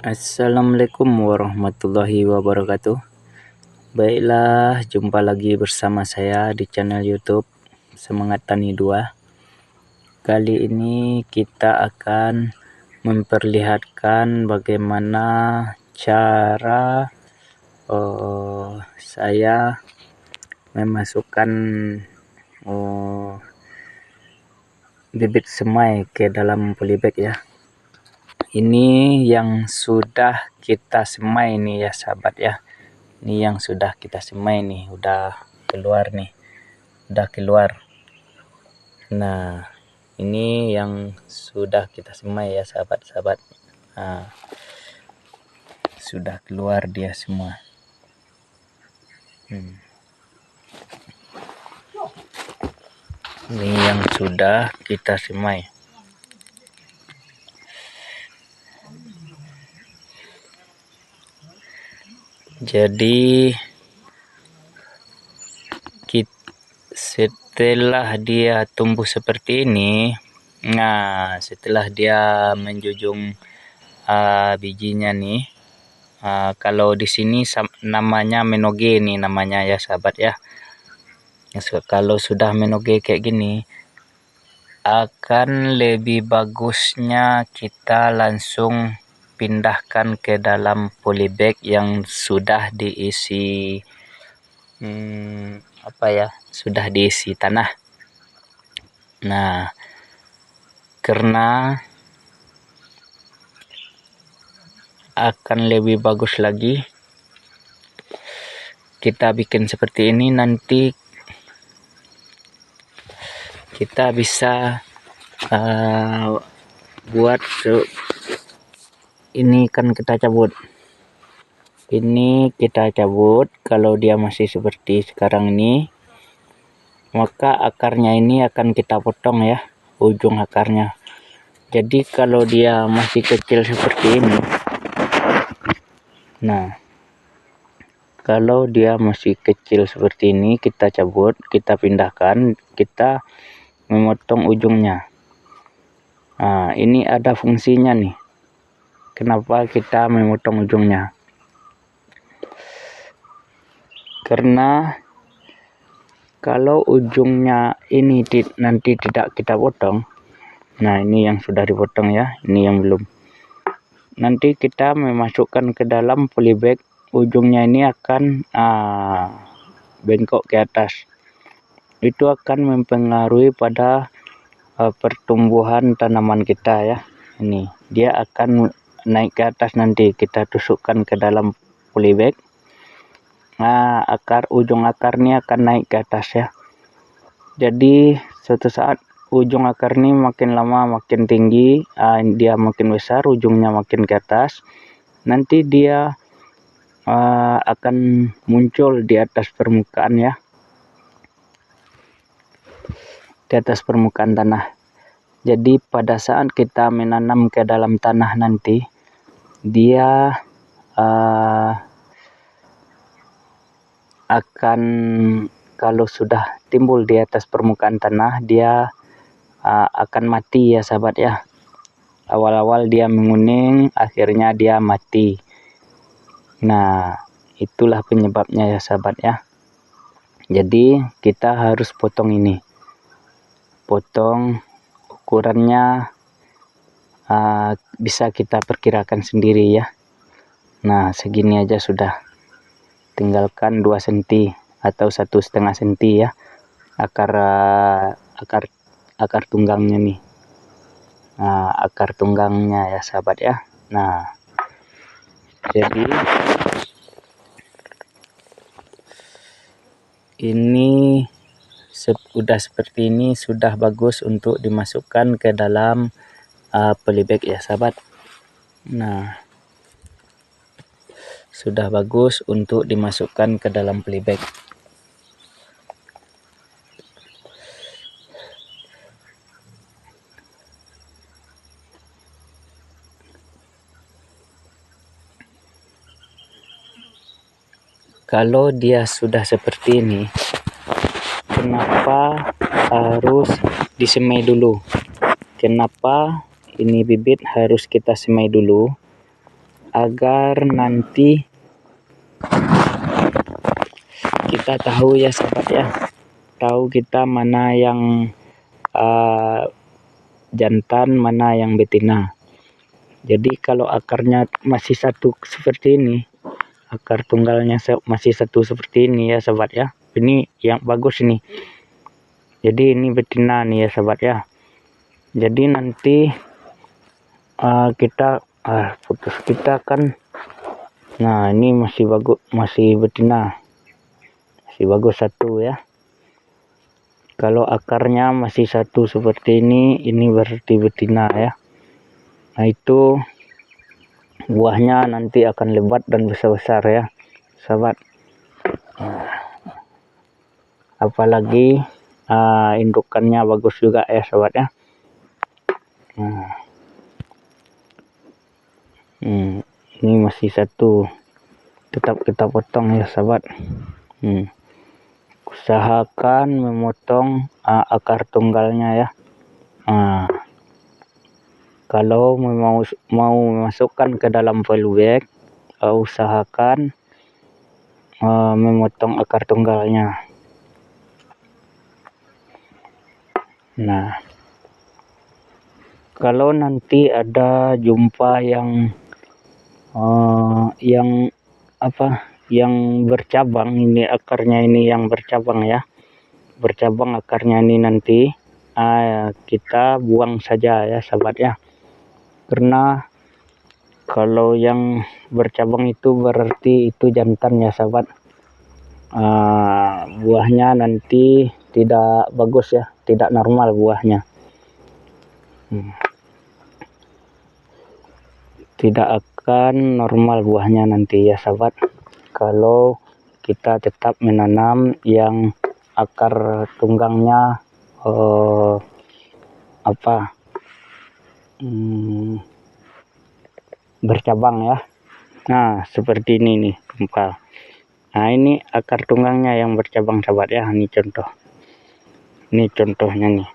Assalamualaikum warahmatullahi wabarakatuh. Baiklah, jumpa lagi bersama saya di channel YouTube Semangat Tani 2. Kali ini kita akan memperlihatkan bagaimana cara saya memasukkan bibit semai ke dalam polybag ya. Ini yang sudah kita semai nih ya sahabat ya. Ini yang sudah kita semai nih, udah keluar nih. Udah keluar. Nah, ini yang sudah kita semai ya sahabat-sahabat. Nah, sudah keluar dia semua. Ini yang sudah kita semai. Jadi setelah dia tumbuh seperti ini, nah setelah dia menjunjung bijinya nih, kalau di sini namanya menoge nih namanya ya sahabat ya. Kalau sudah menoge kayak gini, akan lebih bagusnya kita langsung pindahkan ke dalam polybag yang sudah diisi sudah diisi tanah. Nah, karena akan lebih bagus lagi kita bikin seperti ini, nanti kita bisa buat ini kan kita cabut. Ini kita cabut. Kalau dia masih seperti sekarang ini, maka akarnya ini akan kita potong ya, ujung akarnya. Jadi kalau dia masih kecil seperti ini, nah kalau dia masih kecil seperti ini, kita cabut, kita pindahkan, kita memotong ujungnya. Nah, ini ada fungsinya nih. Kenapa kita memotong ujungnya? Karena kalau ujungnya ini nanti tidak kita potong, nah ini yang sudah dipotong ya, ini yang belum. Nanti kita memasukkan ke dalam polybag, ujungnya ini akan bengkok ke atas. Itu akan mempengaruhi pada pertumbuhan tanaman kita ya. Ini dia akan naik ke atas, nanti kita tusukkan ke dalam polybag. Nah, ujung akarnya akan naik ke atas ya. Jadi suatu saat ujung akar ini makin lama makin tinggi, dia makin besar, ujungnya makin ke atas. Nanti dia akan muncul di atas permukaan ya, di atas permukaan tanah. Jadi pada saat kita menanam ke dalam tanah nanti, dia akan, kalau sudah timbul di atas permukaan tanah, dia akan mati ya sahabat ya. Awal-awal dia menguning, akhirnya dia mati. Nah, itulah penyebabnya ya sahabat ya. Jadi kita harus potong ini. Potong ukurannya bisa kita perkirakan sendiri ya. Nah, segini aja sudah. Tinggalkan 2 cm atau 1,5 cm ya akar tunggangnya nih. Nah, akar tunggangnya ya sahabat ya. Nah, jadi ini sudah seperti ini, sudah bagus untuk dimasukkan ke dalam polybag ya sahabat. Nah, sudah bagus untuk dimasukkan ke dalam polybag. Kalau dia sudah seperti ini, kenapa harus disemai dulu? Kenapa ini bibit harus kita semai dulu? agar nanti kita tahu ya sahabat ya, tahu kita mana yang jantan, mana yang betina. Jadi kalau akarnya masih satu seperti ini, akar tunggalnya masih satu seperti ini ya sahabat ya, ini yang bagus ini. Jadi ini betina nih ya sahabat ya. Jadi nanti kita putus kita kan, nah ini masih bagus, masih betina, masih bagus satu ya. Kalau akarnya masih satu seperti ini berarti betina ya. Nah itu buahnya nanti akan lebat dan besar-besar ya sahabat. Apalagi indukannya bagus juga ya sahabat ya. Ini masih satu, tetap kita potong ya sahabat. Usahakan memotong akar tunggalnya ya. Kalau mau masukkan ke dalam polybag, usahakan memotong akar tunggalnya. Nah, kalau nanti ada jumpa yang bercabang, ini akarnya ini yang bercabang ya, bercabang akarnya ini nanti kita buang saja ya sahabat ya. Karena kalau yang bercabang itu berarti itu jantan ya sahabat. Buahnya nanti tidak bagus ya, tidak normal buahnya. Tidak akan normal buahnya nanti ya sahabat, kalau kita tetap menanam yang akar tunggangnya bercabang ya. Nah seperti ini nih gempal. Nah ini akar tunggangnya yang bercabang sahabat ya. Ini contoh, ini contohnya nih.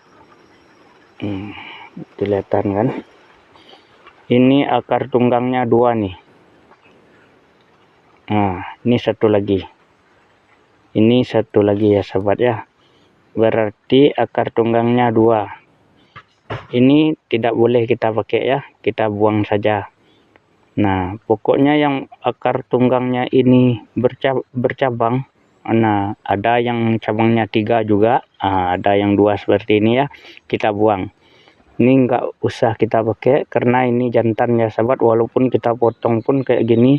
Kelihatan kan, ini akar tunggangnya 2 nih. Nah ini satu lagi, ini satu lagi ya sahabat ya, berarti akar tunggangnya 2. Ini tidak boleh kita pakai ya, kita buang saja. Nah pokoknya yang akar tunggangnya ini bercabang, nah ada yang cabangnya 3 juga, ada yang 2 seperti ini ya, kita buang. Ini enggak usah kita pakai karena ini jantan ya sahabat, walaupun kita potong pun kayak gini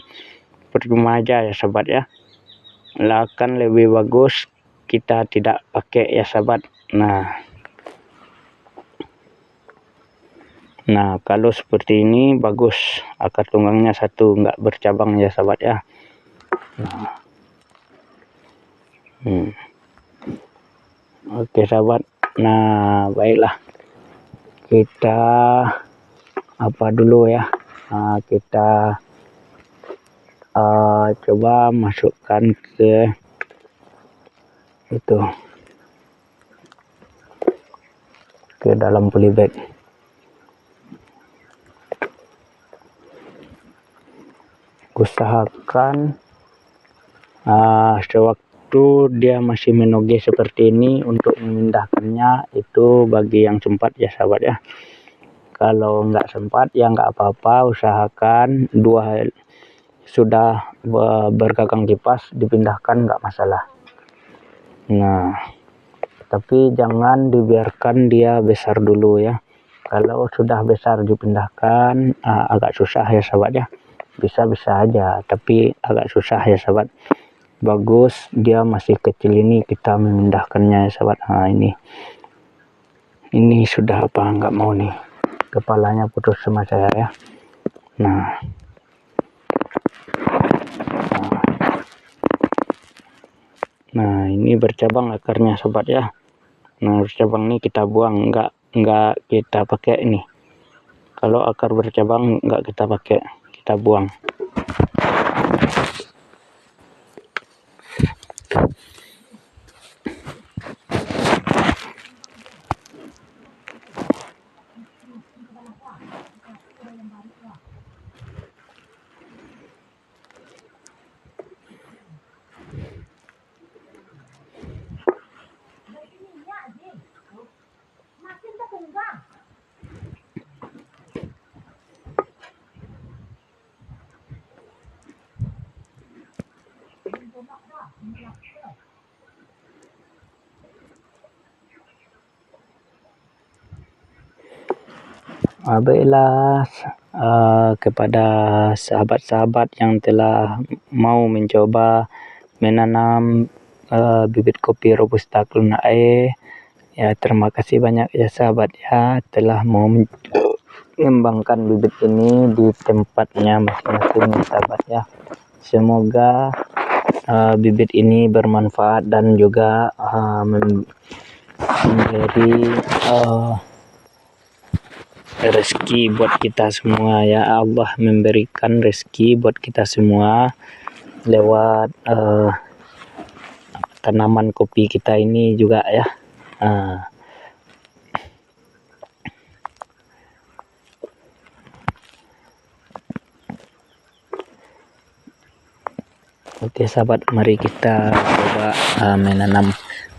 percuma aja ya sahabat ya. Lah kan lebih bagus kita tidak pakai ya sahabat. Nah kalau seperti ini bagus, akar tunggangnya satu, enggak bercabang ya sahabat ya. Oke sahabat, nah baiklah, kita dulu ya, kita coba masukkan ke itu, ke dalam polybag. Usahakan sewaktu dia masih menoge seperti ini untuk memindahkannya itu bagi yang sempat ya sahabat ya. Kalau nggak sempat ya nggak apa-apa, usahakan 2 sudah bergagang kipas dipindahkan, nggak masalah. Nah tapi jangan dibiarkan dia besar dulu ya. Kalau sudah besar dipindahkan agak susah ya sahabat ya. Bisa aja tapi agak susah ya sahabat. Bagus dia masih kecil ini kita memindahkannya ya sahabat. Ini sudah nggak mau nih, kepalanya putus sama saya ya. Nah ini bercabang akarnya sobat ya. Nah bercabang ini kita buang, enggak kita pakai ini. Kalau akar bercabang enggak kita pakai, kita buang. Baiklah, kepada sahabat-sahabat yang telah mau mencoba menanam bibit kopi Robusta Clunae, ya terima kasih banyak ya sahabat ya telah mau mengembangkan bibit ini di tempatnya masing-masing sahabat ya. Semoga bibit ini bermanfaat dan juga menjadi rezeki buat kita semua ya. Allah memberikan rezeki buat kita semua lewat tanaman kopi kita ini juga ya. Oke sahabat, mari kita coba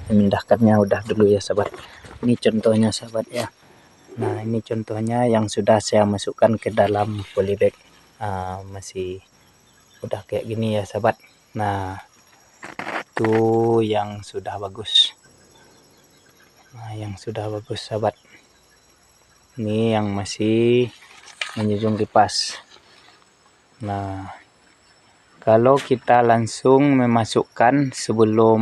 memindahkannya udah dulu ya sahabat. Ini contohnya sahabat ya. Nah ini contohnya yang sudah saya masukkan ke dalam polybag, masih udah kayak gini ya sahabat. Nah itu yang sudah bagus. Nah yang sudah bagus sahabat, ini yang masih menjunjung kipas. Nah kalau kita langsung memasukkan sebelum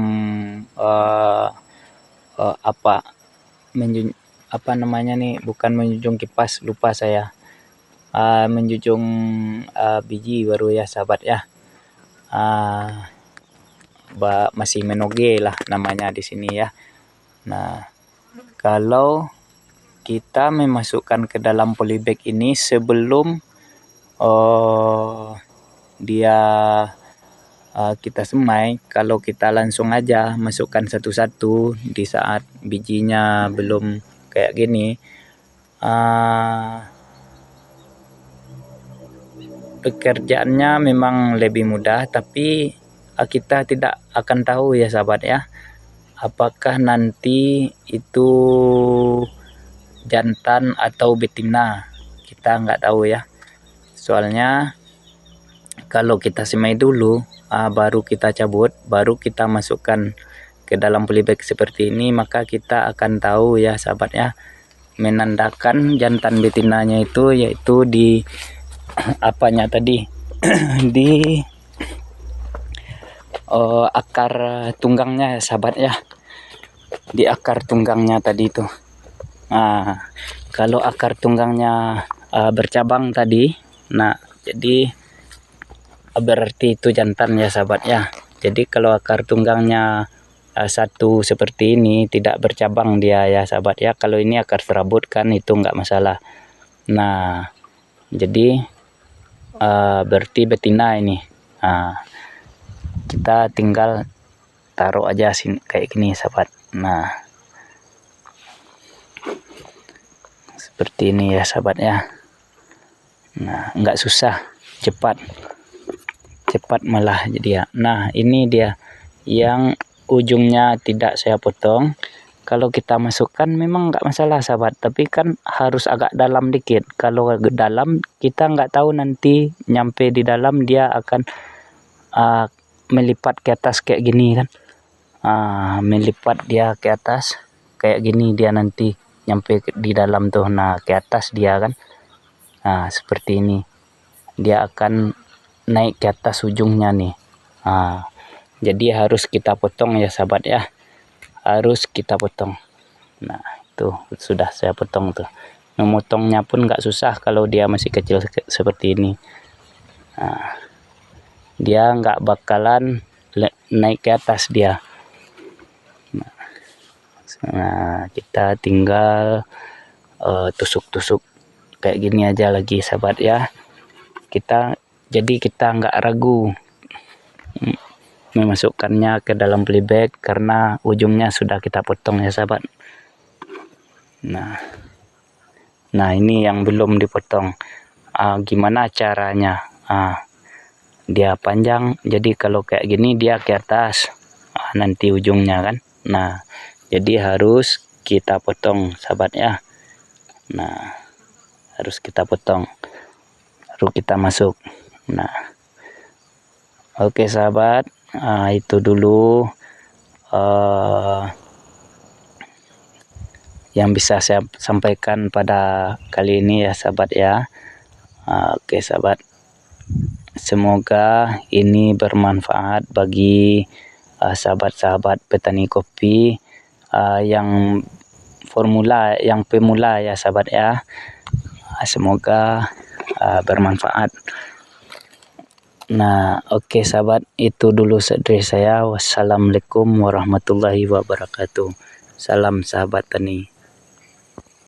apa namanya nih, bukan menjunjung kipas, lupa saya, menjunjung biji baru ya sahabat ya. Masih menoge lah namanya di sini ya. Nah kalau kita memasukkan ke dalam polybag ini sebelum dia kita semai, kalau kita langsung aja masukkan satu-satu di saat bijinya belum kayak gini, pekerjaannya memang lebih mudah, tapi kita tidak akan tahu ya sahabat ya, apakah nanti itu jantan atau betina, kita nggak tahu ya. Soalnya kalau kita semai dulu, baru kita cabut, baru kita masukkan ke dalam polybag seperti ini, maka kita akan tahu ya sahabat ya, menandakan jantan betinanya itu yaitu di apanya tadi di akar tunggangnya ya sahabat ya, di akar tunggangnya tadi itu. Kalau akar tunggangnya bercabang tadi, nah jadi berarti itu jantan ya sahabat ya. Jadi kalau akar tunggangnya satu seperti ini, tidak bercabang dia ya sahabat ya. Kalau ini akar serabut kan itu enggak masalah. Nah jadi berarti betina ini. Kita tinggal taruh aja sini kayak gini sahabat. Nah seperti ini ya sahabat ya. Nah enggak susah, cepat malah jadi ya. Nah ini dia yang ujungnya tidak saya potong. Kalau kita masukkan memang nggak masalah sahabat, tapi kan harus agak dalam dikit. Kalau dalam kita nggak tahu nanti nyampe di dalam dia akan melipat ke atas kayak gini kan. Melipat dia ke atas kayak gini, dia nanti nyampe di dalam tuh. Nah ke atas dia kan, seperti ini dia akan naik ke atas ujungnya nih. Jadi harus kita potong ya sahabat ya, harus kita potong. Nah itu sudah saya potong tuh. Memotongnya pun nggak susah kalau dia masih kecil seperti ini. Dia nggak bakalan naik ke atas dia. Nah kita tinggal tusuk-tusuk kayak gini aja lagi sahabat ya. Jadi kita nggak ragu memasukkannya ke dalam polybag karena ujungnya sudah kita potong ya sahabat. Nah ini yang belum dipotong. Gimana caranya? Dia panjang, jadi kalau kayak gini dia ke atas, nanti ujungnya kan. Nah jadi harus kita potong sahabat ya. Nah harus kita potong, baru kita masuk. Nah oke sahabat, Itu dulu yang bisa saya sampaikan pada kali ini ya sahabat ya. Oke sahabat, semoga ini bermanfaat bagi sahabat-sahabat petani kopi yang pemula ya sahabat ya. Semoga bermanfaat. Nah, oke sahabat, itu dulu dari saya. Wassalamualaikum warahmatullahi wabarakatuh. Salam sahabat tani.